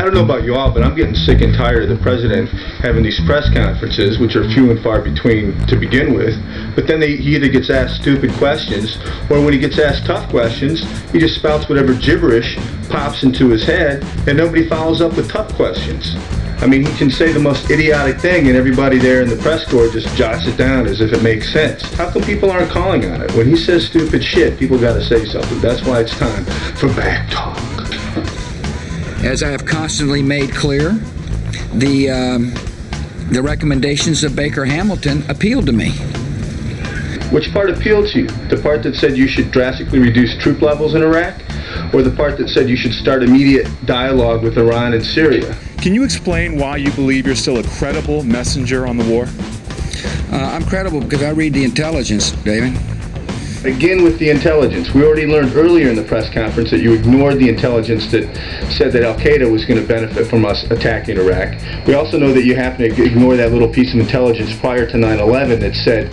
I don't know about you all, but I'm getting sick and tired of the president having these press conferences, which are few and far between to begin with, but then he either gets asked stupid questions, or when he gets asked tough questions, he just spouts whatever gibberish pops into his head, and nobody follows up with tough questions. I mean, he can say the most idiotic thing, and everybody there in the press corps just jots it down as if it makes sense. How come people aren't calling on it? When he says stupid shit, people got to say something. That's why it's time for Back Talk. As I have constantly made clear, the recommendations of Baker Hamilton appealed to me. Which part appealed to you? The part that said you should drastically reduce troop levels in Iraq? Or the part that said you should start immediate dialogue with Iran and Syria? Can you explain why you believe you're still a credible messenger on the war? I'm credible because I read the intelligence, David. Again with the intelligence. We already learned earlier in the press conference that you ignored the intelligence that said that Al-Qaeda was going to benefit from us attacking Iraq. We also know that you happen to ignore that little piece of intelligence prior to 9/11 that said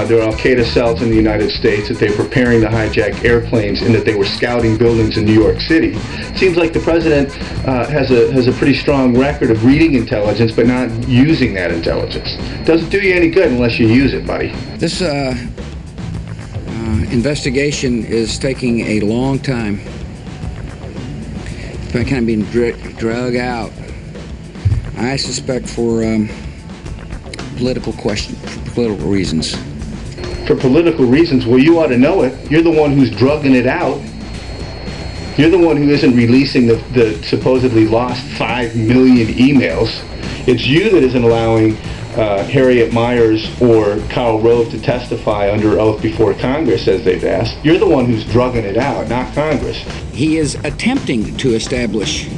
there were Al-Qaeda cells in the United States, that they were preparing to hijack airplanes, and that they were scouting buildings in New York City. It seems like the president has a pretty strong record of reading intelligence but not using that intelligence. Doesn't do you any good unless you use it, buddy. This investigation is taking a long time. It's kind of being drug out. I suspect for political reasons. For political reasons? Well, you ought to know it. You're the one who's drugging it out. You're the one who isn't releasing the supposedly lost 5 million emails. It's you that isn't allowing Harriet Miers or Karl Rove to testify under oath before Congress as they've asked. You're the one who's drugging it out, not Congress. He is attempting to establish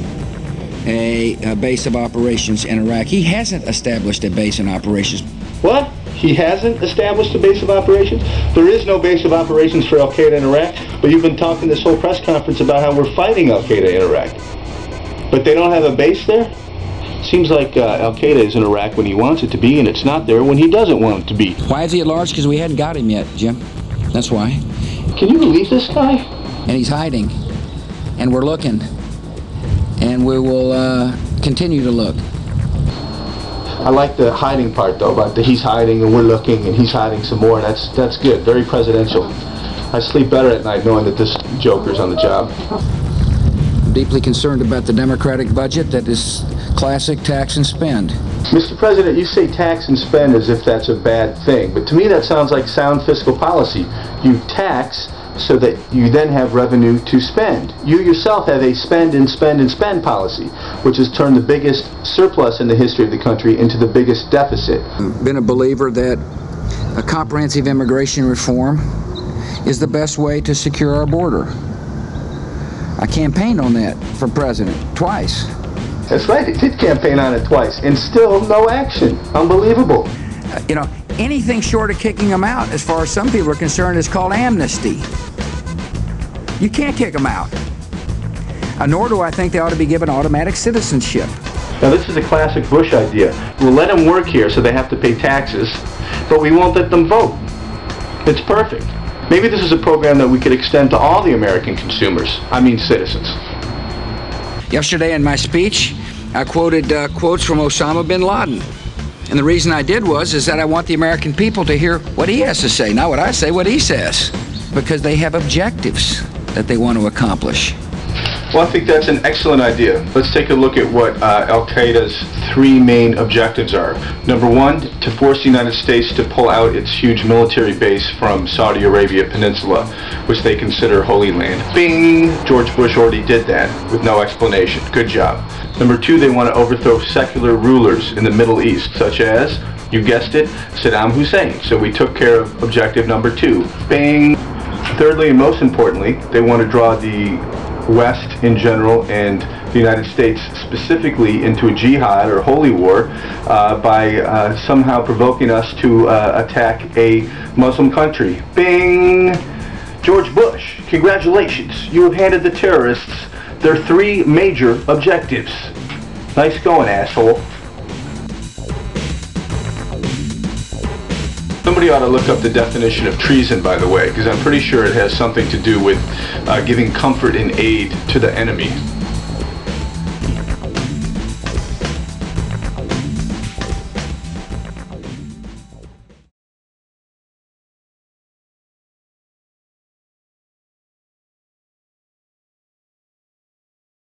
a base of operations in Iraq. He hasn't established a base in operations. What? He hasn't established a base of operations? There is no base of operations for Al-Qaeda in Iraq, but you've been talking this whole press conference about how we're fighting Al-Qaeda in Iraq. But they don't have a base there? Seems like Al-Qaeda is in Iraq when he wants it to be, and it's not there when he doesn't want it to be. Why is he at large? Because we hadn't got him yet, Jim. That's why. Can you believe this guy? And he's hiding. And we're looking. And we will continue to look. I like the hiding part, though, about the he's hiding and we're looking and he's hiding some more. That's good. Very presidential. I sleep better at night knowing that this joker's on the job. I'm deeply concerned about the Democratic budget that is classic tax and spend. Mr. President, you say tax and spend as if that's a bad thing, but to me that sounds like sound fiscal policy. You tax so that you then have revenue to spend. You yourself have a spend and spend and spend policy, which has turned the biggest surplus in the history of the country into the biggest deficit. I've been a believer that a comprehensive immigration reform is the best way to secure our border. I campaigned on that for president twice. That's right, he did campaign on it twice, and still no action. Unbelievable. You know, anything short of kicking them out, as far as some people are concerned, is called amnesty. You can't kick them out. Nor do I think they ought to be given automatic citizenship. Now this is a classic Bush idea. We'll let them work here so they have to pay taxes, but we won't let them vote. It's perfect. Maybe this is a program that we could extend to all the American consumers. I mean citizens. Yesterday in my speech, I quoted quotes from Osama bin Laden. And the reason I did is that I want the American people to hear what he has to say, not what I say, what he says. Because they have objectives that they want to accomplish. Well, I think that's an excellent idea. Let's take a look at what Al-Qaeda's 3 main objectives are. Number 1, to force the United States to pull out its huge military base from Saudi Arabia Peninsula, which they consider Holy Land. Bing! George Bush already did that with no explanation. Good job. Number 2, they want to overthrow secular rulers in the Middle East, such as, you guessed it, Saddam Hussein. So we took care of objective number 2. Bing! Thirdly, and most importantly, they want to draw the West in general and the United States specifically into a jihad or holy war by somehow provoking us to attack a Muslim country. Bing! George Bush, congratulations. You have handed the terrorists their 3 major objectives. Nice going, asshole. Somebody ought to look up the definition of treason, by the way, because I'm pretty sure it has something to do with giving comfort and aid to the enemy.